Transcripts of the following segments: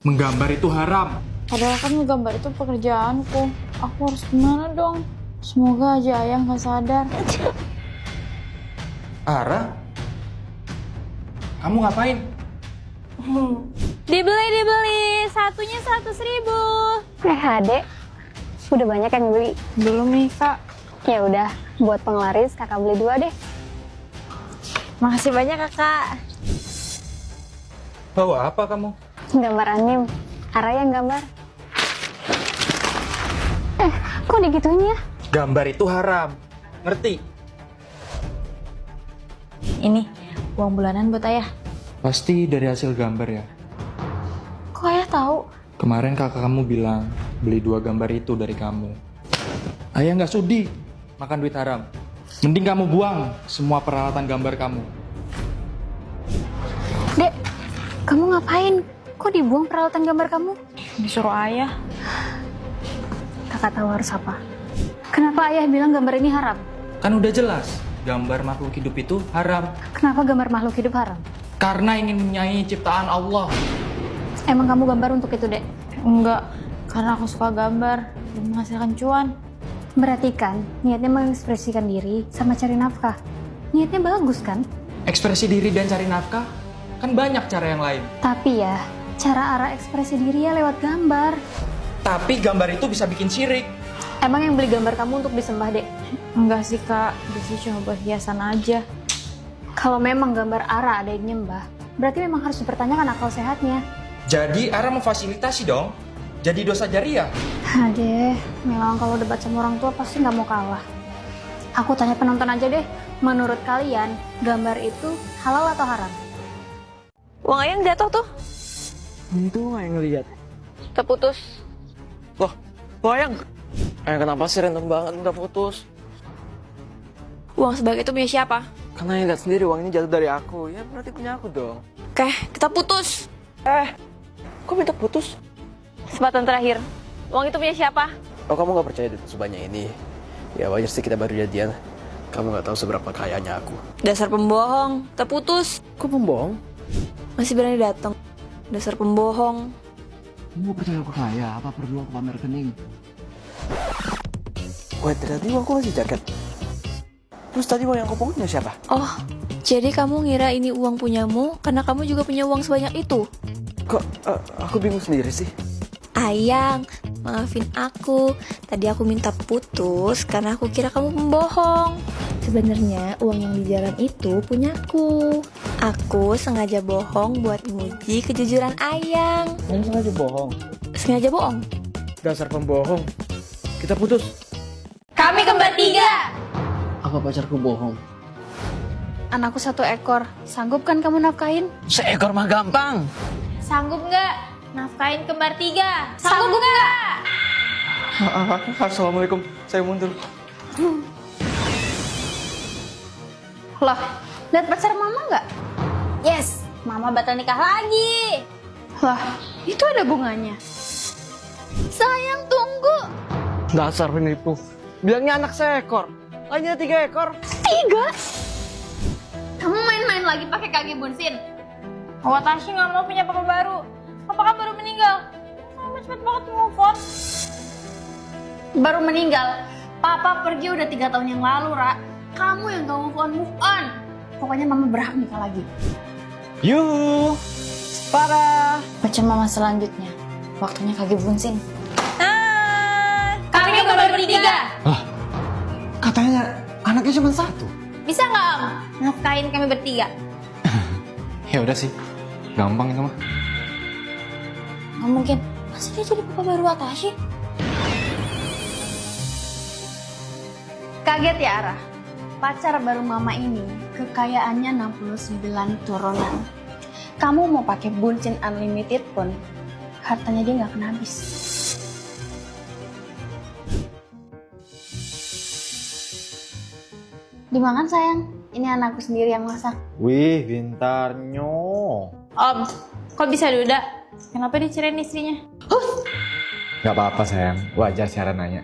Menggambar itu haram. Padahal kan menggambar itu pekerjaanku. Aku harus gimana dong? Semoga aja ayah nggak sadar. Ara? Kamu ngapain? Dibeli. Satunya 100.000. Adek, udah banyak yang beli. Belum nih, Kak. Ya udah, buat penglaris kakak beli 2 deh. Makasih banyak, Kakak. Bawa apa kamu? Gambar anim, Ara yang gambar. Kok digituin ya? Gambar itu haram. Ngerti? Ini uang bulanan buat ayah. Pasti dari hasil gambar ya. Kok ayah tahu? Kemarin kakak kamu bilang beli 2 gambar itu dari kamu. Ayah nggak sudi makan duit haram. Mending kamu buang semua peralatan gambar kamu. Dek, kamu ngapain? Kok dibuang peralatan gambar kamu? Disuruh ayah. Kakak tahu harus apa? Kenapa ayah bilang gambar ini haram? Kan udah jelas, gambar makhluk hidup itu haram. Kenapa gambar makhluk hidup haram? Karena ingin menyayangi ciptaan Allah. Emang kamu gambar untuk itu, Dek? Enggak, karena aku suka gambar dan menghasilkan cuan. Berarti kan niatnya mengekspresikan diri sama cari nafkah. Niatnya bagus kan? Ekspresi diri dan cari nafkah, kan banyak cara yang lain. Tapi ya, cara Ara ekspresi diri ya lewat gambar. Tapi gambar itu bisa bikin syirik. Emang yang beli gambar kamu untuk disembah, Dek? Enggak sih, Kak. Dia cuma buat hiasan aja. Kalau memang gambar Ara ada yang nyembah, berarti memang harus dipertanyakan akal sehatnya. Jadi Ara memfasilitasi dong. Jadi dosa jariah. Adeh, memang kalau debat sama orang tua pasti nggak mau kalah. Aku tanya penonton aja deh, menurut kalian gambar itu halal atau haram? Uang ayah yang jatuh tuh. Itu nggak yang ngeliat. Terputus. Loh, Ayang kenapa sih random banget udah putus? Uang sebagai itu punya siapa? Karena yang lihat sendiri uang ini jatuh dari aku, ya berarti punya aku dong. Oke, kita putus. Kok minta putus? Kesempatan terakhir. Uang itu punya siapa? Oh, kamu nggak percaya duit sebanyak ini? Ya wajar sih, kita baru jadian. Kamu nggak tahu seberapa kayanya aku. Dasar pembohong. Terputus. Kok pembohong? Masih berani datang. Dasar pembohong. Kamu percaya aku kaya? Apa perlu aku pamer rekening? Wah, tadi uangku masih jaket. Terus tadi uang yang kau pungut punya siapa? Oh, jadi kamu ngira ini uang punyamu karena kamu juga punya uang sebanyak itu? Kok aku bingung sendiri sih? Ayang, maafin aku. Tadi aku minta putus karena aku kira kamu pembohong. Sebenarnya uang yang di jalan itu punyaku. Aku sengaja bohong buat nguji kejujuran Ayang. Kamu sengaja bohong. Sengaja bohong? Dasar pembohong. Kita putus. Kami kembar 3. Apa pacarku bohong? Anakku 1 ekor, sanggup kan kamu nafkahin? Seekor mah gampang. Sanggup nggak? Nafkain kembar 3. Sanggup nggak? Assalamualaikum, saya mundur. Lah, lihat pacar mama nggak? Yes, mama batal nikah lagi. Lah, itu ada bunganya. Sayang, tunggu. Dasar penipu. Bilangnya anak seekor, lainnya 3 ekor. 3? Kamu main-main lagi pakai kaki bunsin. Watashi nggak mau punya papa baru. Papa kan baru meninggal. Kamu cepet banget move on. Baru meninggal. Papa pergi udah 3 tahun yang lalu, Ra. Kamu yang gak move on. Pokoknya mama berhak nikah lagi. Yuhu, parah. Baca mama selanjutnya. Waktunya kaki bunsin. Kami kembar 3. Katanya anaknya cuma 1. Bisa nggak Om? Nafkain kami bertiga. Ya udah sih, gampang itu mah. Nggak mungkin. Masa dia jadi papa baru Watashi? Kaget ya, Ara? Pacar baru mama ini kekayaannya 69 turunan. Kamu mau pakai buncin unlimited pun hartanya dia nggak akan habis. Dimakan sayang, ini anakku sendiri yang masak. Wih, pintarnya. Om, kok bisa duda? Kenapa dicerain istrinya? Gak apa-apa sayang, wajar cara nanya.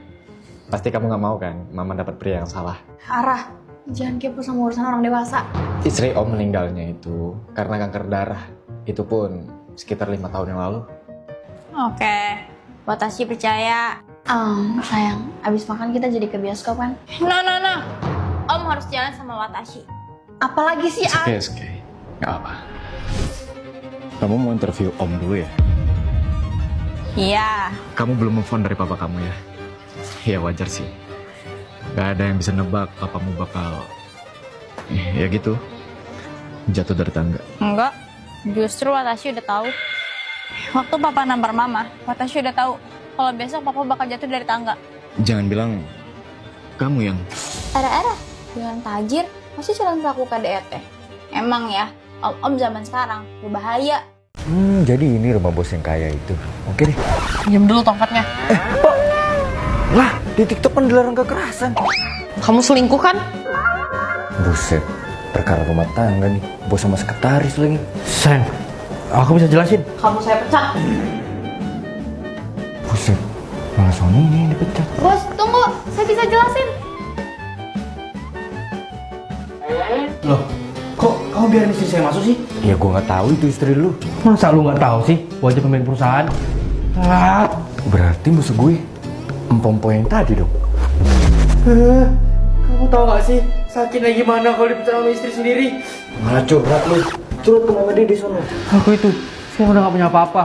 Pasti kamu gak mau kan, mama dapat pria yang salah. Ara, jangan kepo sama urusan orang dewasa. Istri om meninggalnya itu karena kanker darah. Itu pun sekitar 5 tahun yang lalu. Oke, Watashi percaya. Sayang, abis makan kita jadi ke bioskop kan? No. Om harus jalan sama Watashi. Apalagi sih, Oke, nggak apa. Kamu mau interview Om dulu ya? Iya. Kamu belum move on dari papa kamu ya? Ya wajar sih. Gak ada yang bisa nebak papamu bakal ya gitu, jatuh dari tangga. Enggak, justru Watashi udah tahu. Waktu papa nampar mama, Watashi udah tahu kalau besok papa bakal jatuh dari tangga. Jangan bilang kamu yang... Era-era, jangan tajir, masih calon pelaku KDRT. Emang ya, om zaman sekarang berbahaya. jadi ini rumah bos yang kaya itu. Oke deh. Pinjam dulu tongkatnya. Lah, di TikTok kan dilarang kekerasan. Kamu selingkuh kan? Buset, perkara rumah tangga nih. Bos sama sekretaris lagi. Sen, aku bisa jelasin. Kamu saya pecat. Buset, malah Sony ini yang dipecat. Bos, tunggu, saya bisa jelasin. Loh, kok kamu biarin istri saya masuk sih? Ya gua nggak tahu itu istri lu. Masa lu nggak tahu sih, wajah pemilik perusahaan? Ah, Berarti musuh gue empom-empom yang tadi dong. kamu tahu gak sih sakitnya gimana kalau dipecat sama istri sendiri? Malah curhat lu. Curhat ke mama dia di sono. Aku itu, saya udah gak punya apa-apa.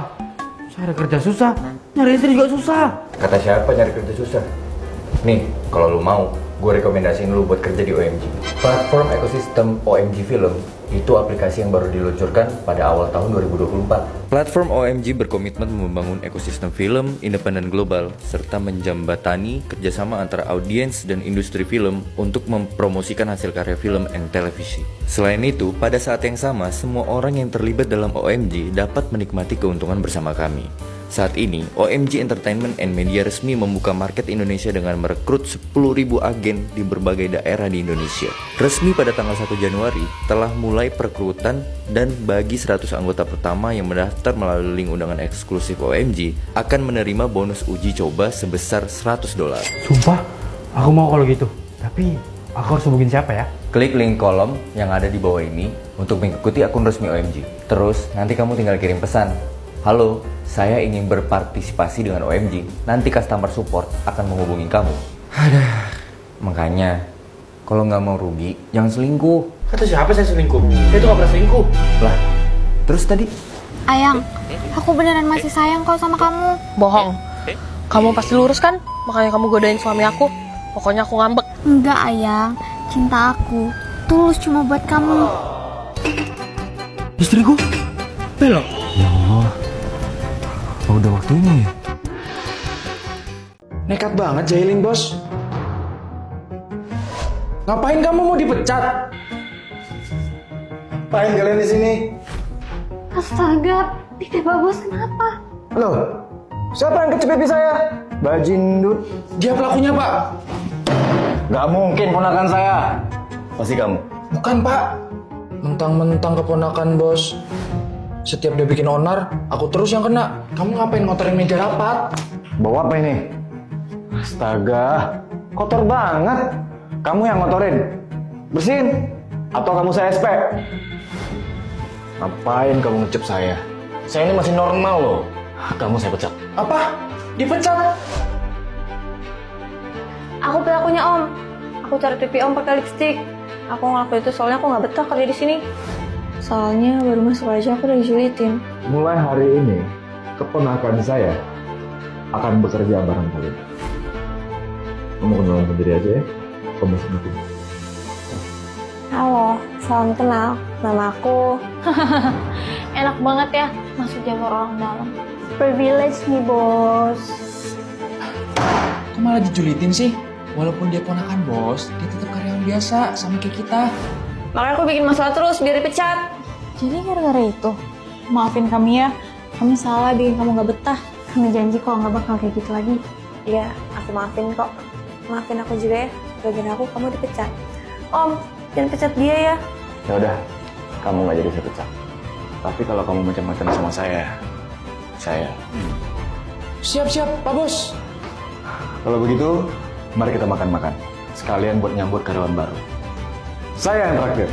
Saya kerja susah, nyari istri juga susah. Kata siapa nyari kerja susah? Nih, kalau lu mau, gue rekomendasiin lu buat kerja di OMG. Platform ekosistem OMG Film itu aplikasi yang baru diluncurkan pada awal tahun 2024. Platform OMG berkomitmen membangun ekosistem film independen global serta menjembatani kerjasama antara audiens dan industri film untuk mempromosikan hasil karya film dan televisi. Selain itu, pada saat yang sama, semua orang yang terlibat dalam OMG dapat menikmati keuntungan bersama kami. Saat ini, OMG Entertainment and Media resmi membuka market Indonesia dengan merekrut 10.000 agen di berbagai daerah di Indonesia. Resmi pada tanggal 1 Januari, telah mulai perekrutan dan bagi 100 anggota pertama yang mendaftar melalui link undangan eksklusif OMG akan menerima bonus uji coba sebesar $100. Sumpah, aku mau kalau gitu. Tapi, aku harus hubungin siapa ya? Klik link kolom yang ada di bawah ini untuk mengikuti akun resmi OMG. Terus, nanti kamu tinggal kirim pesan. Halo, saya ingin berpartisipasi dengan OMG. Nanti customer support akan menghubungi kamu. Makanya, kalau nggak mau rugi, jangan selingkuh. Kata siapa saya selingkuh? Saya itu gak pernah selingkuh. Lah, terus tadi? Ayang, aku beneran masih sayang kok sama kamu. Bohong. Kamu pasti lurus kan? Makanya kamu godain suami aku. Pokoknya aku ngambek. Enggak, Ayang. Cinta aku tulus cuma buat kamu. Istriku? Belok. Ya Allah, apa udah waktunya ya? Nekat banget jahilin bos. Ngapain kamu mau dipecat? Ngapain kalian di sini? Astaga, tidak bagus kenapa? Loh, siapa yang kecip pipi saya? Bajindut. Dia pelakunya pak. Gak mungkin ponakan saya. Pasti kamu. Bukan pak. Mentang-mentang keponakan bos. Setiap dia bikin onar, aku terus yang kena. Kamu ngapain ngotorin meja rapat? Bawa apa ini? Astaga, kotor banget. Kamu yang ngotorin. Bersihin. Atau kamu saya SP? Ngapain kamu ngecep saya? Saya ini masih normal loh. Kamu saya pecat. Apa? Dipecat? Aku pelakunya om. Aku cari pipi om pakai lipstick. Aku ngelakuin itu soalnya aku nggak betah kerja di sini. Soalnya baru masuk aja aku udah dijulitin. Mulai hari ini, keponakan saya akan bekerja bareng kalian. Kamu kenalan sendiri aja ya. Kamu sendiri. Halo, salam kenal. Nama aku. Enak banget ya masuk jamur orang dalam. Privilege nih bos. Kok malah dijulitin sih? Walaupun dia ponakan bos, dia tetap karyawan biasa sama kayak kita. Makanya aku bikin masalah terus biar dipecat. Jadi gara-gara itu, maafin kami ya. Kami salah bikin kamu gak betah. Kami janji kok nggak bakal kayak gitu lagi. Iya, aku maafin kok. Maafin aku juga ya. Gara-gara aku kamu dipecat. Om, jangan pecat dia ya. Ya udah, kamu nggak jadi saya pecat. Tapi kalau kamu macam-macam sama saya. Siap-siap, Pak Bos. Kalau begitu, mari kita makan-makan. Sekalian buat nyambut karyawan baru. Saya yang terakhir.